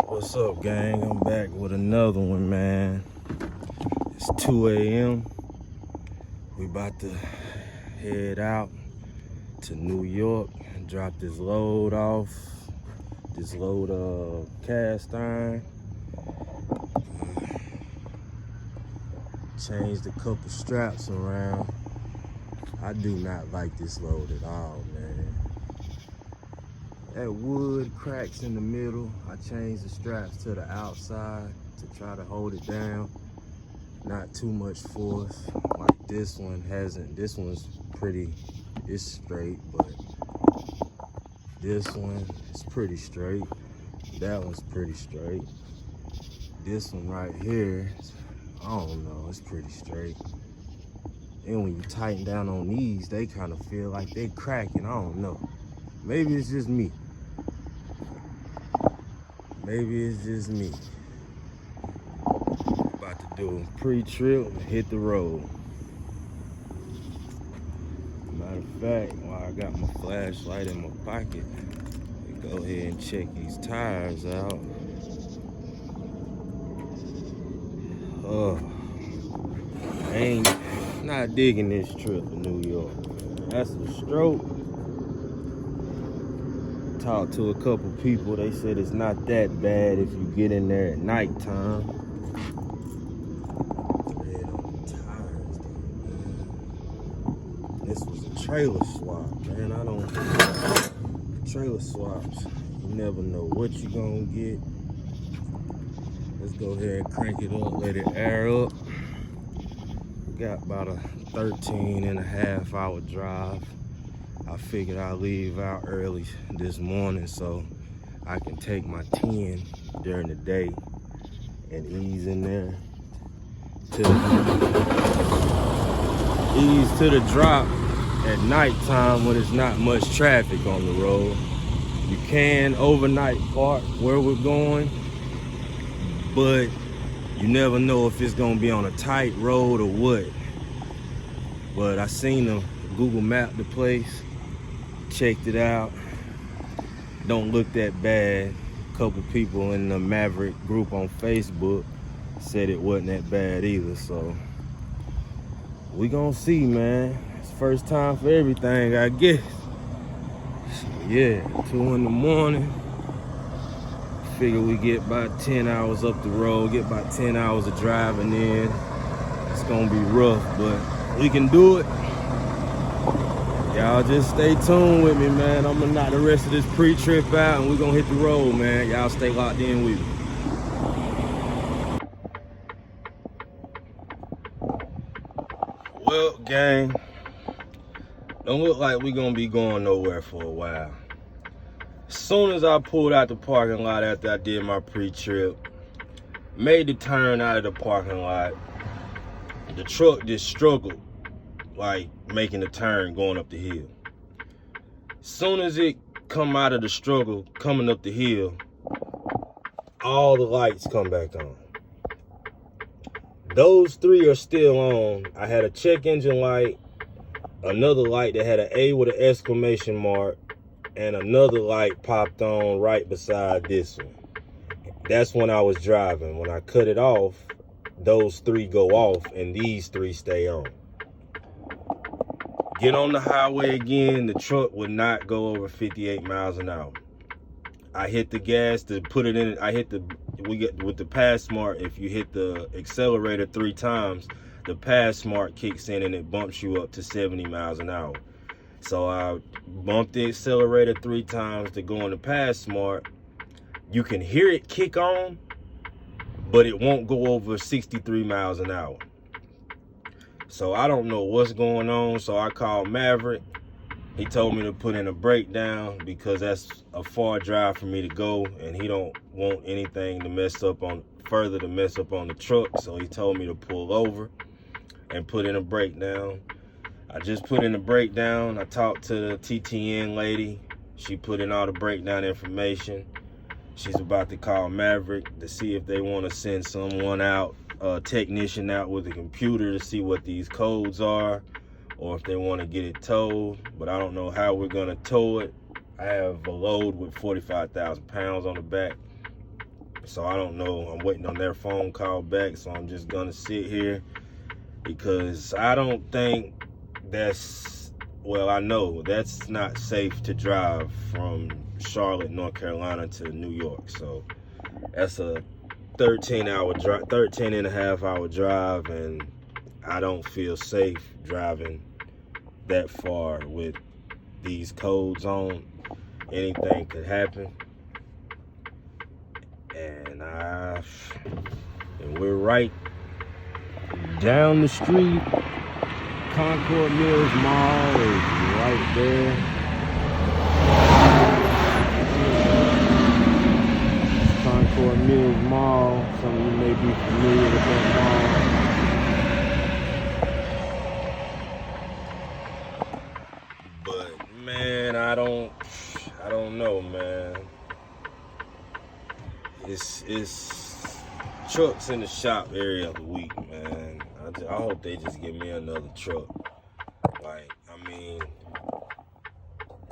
What's up, gang? I'm back with another one, man. It's 2 a.m. We about to head out to New York and drop this load off. This load of cast iron. Changed a couple straps around. I do not like this load at all, man. That wood cracks in the middle. I changed the straps to the outside to try to hold it down. Not too much force. Like this one hasn't. This one's pretty, it's straight, but this one is pretty straight. That one's pretty straight. This one right here, I don't know, it's pretty straight. And when you tighten down on these, they kind of feel like they cracking. I don't know. Maybe it's just me. Maybe it's just me. About to do a pre-trip and hit the road. Matter of fact, while I got my flashlight in my pocket, go ahead and check these tires out. I ain't not digging this trip to New York. That's a stroke. Talked to a couple people. They said it's not that bad if you get in there at nighttime. Red on the tires, though, man. This was a trailer swap, man. I don't trailer swaps. You never know what you gonna get. Let's go ahead and crank it up, let it air up. Got about a 13.5-hour drive. I figured I'll leave out early this morning so I can take my 10 during the day and ease in there ease to the drop at nighttime when there's not much traffic on the road. You can overnight park where we're going, but you never know if it's gonna be on a tight road or what. But I seen a Google map the place, checked it out. Don't look that bad. A couple people in the Maverick group on Facebook said it wasn't that bad either. So we gonna see, man. It's first time for everything, I guess. So yeah, 2 in the morning. Figure we get about 10 hours up the road, get about 10 hours of driving in. It's gonna be rough, but we can do it. Y'all just stay tuned with me, man. I'm gonna knock the rest of this pre-trip out and we're gonna hit the road, man. Y'all stay locked in with me. Well, gang, don't look like we're gonna be going nowhere for a while. As soon as I pulled out the parking lot after I did my pre-trip, made the turn out of the parking lot, the truck just struggled, like making the turn going up the hill. Soon as it come out of the struggle coming up the hill, all the lights come back on. Those 3 are still on. I had a check engine light, another light that had an A with an exclamation mark, and another light popped on right beside this one. That's when I was driving. When I cut it off, those 3 go off and these 3 stay on. Get on the highway again, the truck would not go over 58 miles an hour. I hit the gas to put it in. With the pass smart, if you hit the accelerator 3 times, the pass smart kicks in and it bumps you up to 70 miles an hour. So I bumped the accelerator 3 times to go on the pass smart. You can hear it kick on, but it won't go over 63 miles an hour. So I don't know what's going on. So I called Maverick. He told me to put in a breakdown because that's a far drive for me to go, and he don't want anything to mess up on the truck. So he told me to pull over and put in a breakdown. I just put in a breakdown. I talked to the TTN lady. She put in all the breakdown information. She's about to call Maverick to see if they want to send someone out, a technician out with a computer to see what these codes are, or if they want to get it towed. But I don't know how we're going to tow it. I have a load with 45,000 pounds on the back. So I don't know. I'm waiting on their phone call back. So I'm just gonna sit here because I don't think that's, well, I know that's not safe to drive from Charlotte, North Carolina to New York. So that's a 13 and a half hour drive, and I don't feel safe driving that far with these codes on. Anything could happen. And we're right down the street. Concord Mills Mall is right there. Concord Mills Mall. Some of you may be familiar with that mall. But man, I don't know, man. It's trucks in the shop area of the week, man. I hope they just give me another truck. Like, I mean,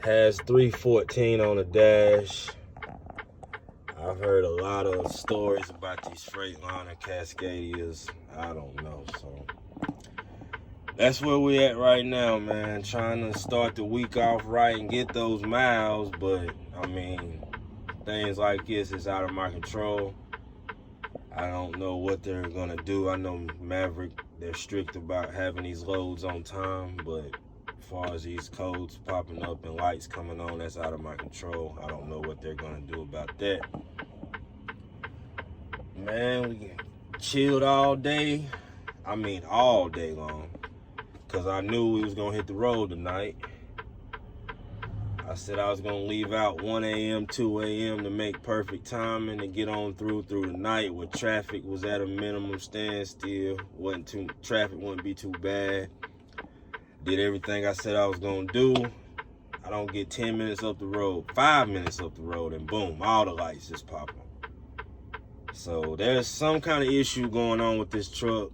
has 314 on the dash. I've heard a lot of stories about these Freightliner Cascadias. I don't know, so that's where we at right now, man. Trying to start the week off right and get those miles, but I mean, things like this is out of my control. I don't know what they're gonna do. I know Maverick, they're strict about having these loads on time, but as far as these codes popping up and lights coming on, that's out of my control. I don't know what they're gonna do about that. Man, we chilled all day. I mean, all day long, because I knew we was gonna hit the road tonight. I said I was gonna leave out 1 a.m., 2 a.m. to make perfect timing and get on through the night where traffic was at a minimum standstill. Traffic wouldn't be too bad. Did everything I said I was gonna do. I don't get 10 minutes up the road, 5 minutes up the road, and boom, all the lights just pop on. So there's some kind of issue going on with this truck.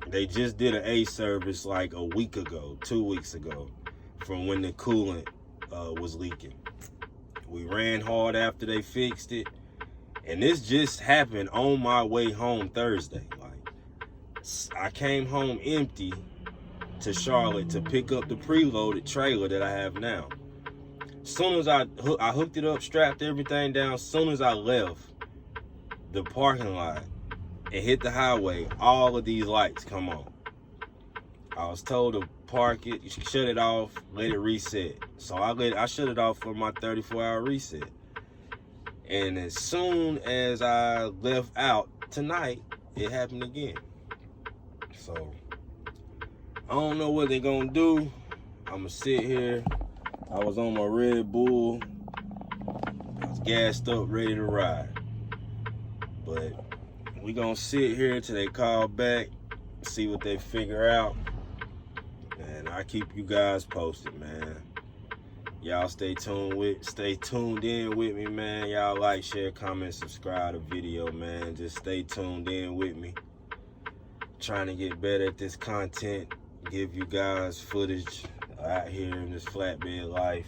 They just did an A service like a week ago, 2 weeks ago, from when the coolant was leaking. We ran hard after they fixed it, and this just happened on my way home Thursday. Like, I came home empty to Charlotte to pick up the preloaded trailer that I have now. Soon as I hooked it up, strapped everything down, soon as I left the parking lot and hit the highway, all of these lights come on. I was told to park it, you should shut it off, let it reset. So I shut it off for my 34-hour reset. And as soon as I left out tonight, it happened again. So I don't know what they're gonna do. I'm gonna sit here. I was on my Red Bull. I was gassed up, ready to ride. But we gonna sit here till they call back, see what they figure out. And I keep you guys posted, man. Y'all stay tuned in with me, man. Y'all like, share, comment, subscribe to the video, man. Just stay tuned in with me. Trying to get better at this content, give you guys footage out here in this flatbed life,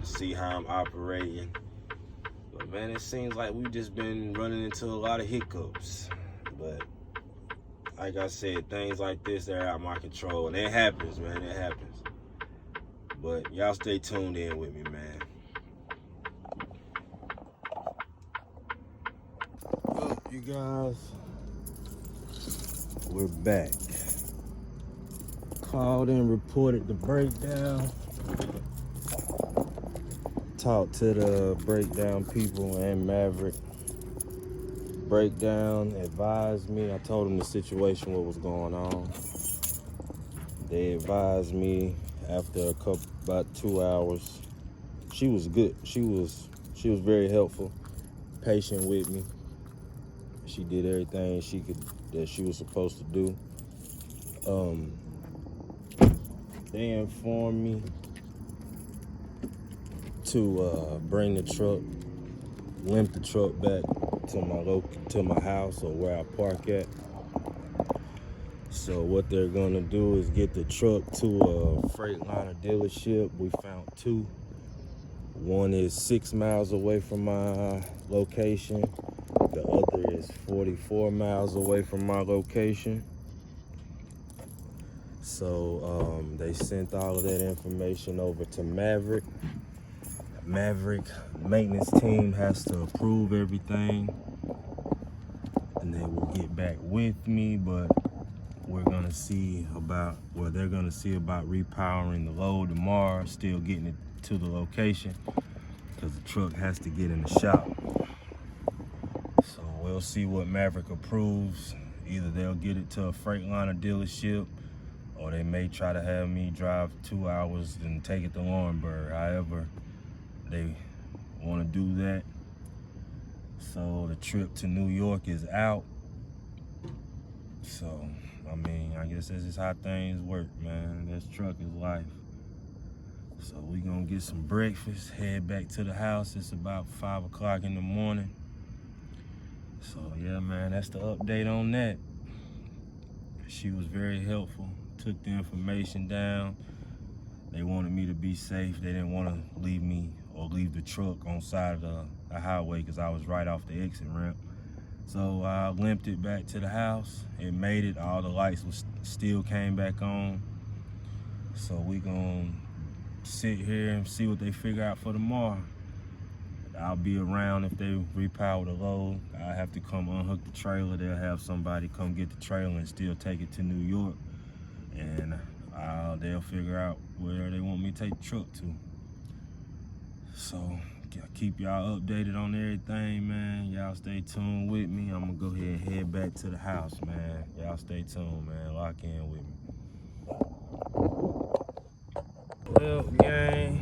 see how I'm operating. But man, it seems like we've just been running into a lot of hiccups. But like I said, things like this, they're out of my control. And it happens, man, it happens. But y'all stay tuned in with me, man. Well, you guys, we're back. Called and reported the breakdown. Talked to the breakdown people and Maverick. Breakdown advised me. I told them the situation, what was going on. They advised me after about 2 hours. She was good. She was very helpful, patient with me. She did everything that she was supposed to do. They informed me to bring the truck, limp the truck back to my house or where I park at. So what they're gonna do is get the truck to a Freightliner dealership. We found two. One is 6 miles away from my location. The other is 44 miles away from my location. So they sent all of that information over to Maverick. Maverick maintenance team has to approve everything, and they will get back with me, but we're gonna see about, well, they're gonna see about repowering the load tomorrow, still getting it to the location, because the truck has to get in the shop. So we'll see what Maverick approves. Either they'll get it to a Freightliner dealership, or they may try to have me drive 2 hours and take it to Laurinburg. However they want to do that. So the trip to New York is out. So I mean, I guess this is how things work, man. This truck is life. So we gonna get some breakfast, head back to the house. It's about 5 o'clock in the morning. So yeah, man, that's the update on that. She was very helpful, took the information down. They wanted me to be safe. They didn't want to leave me or leave the truck on side of the highway, because I was right off the exit ramp. So I limped it back to the house. It made it. All the lights still came back on. So we gonna sit here and see what they figure out for tomorrow. I'll be around if they repower the load. I have to come unhook the trailer. They'll have somebody come get the trailer and still take it to New York. And they'll figure out where they want me to take the truck to. So I'll keep y'all updated on everything, man. Y'all stay tuned with me. I'm gonna go ahead and head back to the house, man. Y'all stay tuned, man. Lock in with me. Well, gang,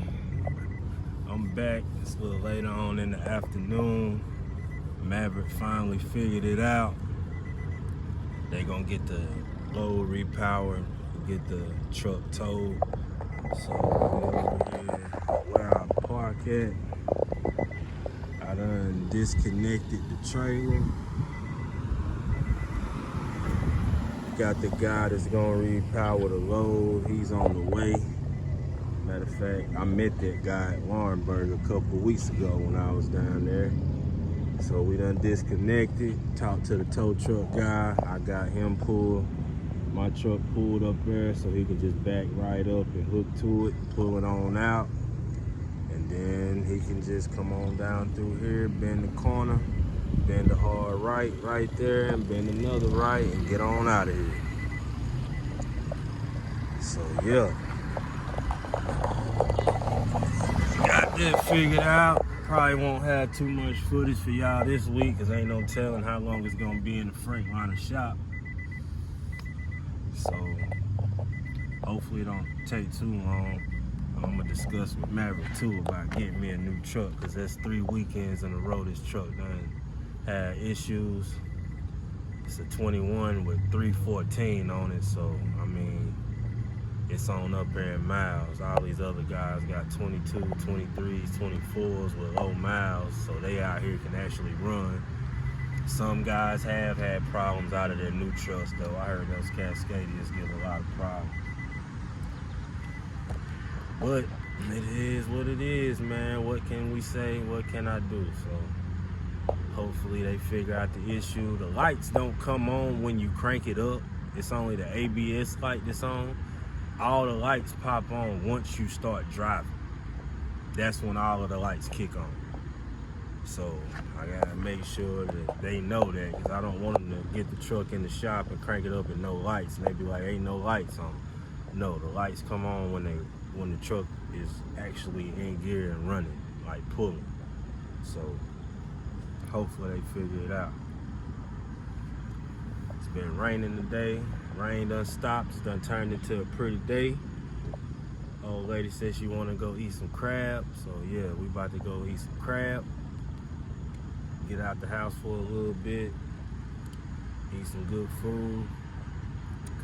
I'm back. It's a little later on in the afternoon. Maverick finally figured it out. They gonna get the load repowered, get the truck towed. So over here where I park at, I done disconnected the trailer. Got the guy that's gonna repower the load. He's on the way. Matter of fact, I met that guy at Laurinburg a couple of weeks ago when I was down there. So we done disconnected, talked to the tow truck guy. I got him my truck pulled up there so he can just back right up and hook to it, pull it on out. And then he can just come on down through here, bend the corner, bend a hard right there, and bend another right, and get on out of here. So yeah, got that figured out. Probably won't have too much footage for y'all this week, because ain't no telling how long it's gonna be in the Freightliner shop. So hopefully it don't take too long. I'm gonna discuss with Maverick too about getting me a new truck, because that's 3 weekends in a row this truck done had issues. It's a 21 with 314 on it, so I mean, it's on up there in miles. All these other guys got 22, 23s, 24s with low miles, so they out here can actually run. Some guys have had problems out of their new trucks, though. I heard those Cascadias give a lot of problems. But it is what it is, man. What can we say? What can I do? So hopefully they figure out the issue. The lights don't come on when you crank it up. It's only the ABS light that's on. All the lights pop on once you start driving. That's when all of the lights kick on. So I gotta make sure that they know that, because I don't want them to get the truck in the shop and crank it up and no lights, and they be like, ain't no lights on. No, the lights come on when the truck is actually in gear and running, like pulling. So hopefully they figure it out. It's been raining today. Rain done stopped. It's done turned into a pretty day. Old lady said she want to go eat some crab. So yeah, we about to go eat some crab. Get out the house for a little bit. Eat some good food.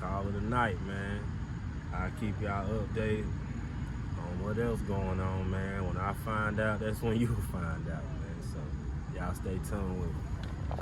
Call it a night, man. I'll keep y'all updated on what else going on, man. When I find out, that's when you'll find out, man. So y'all stay tuned with me.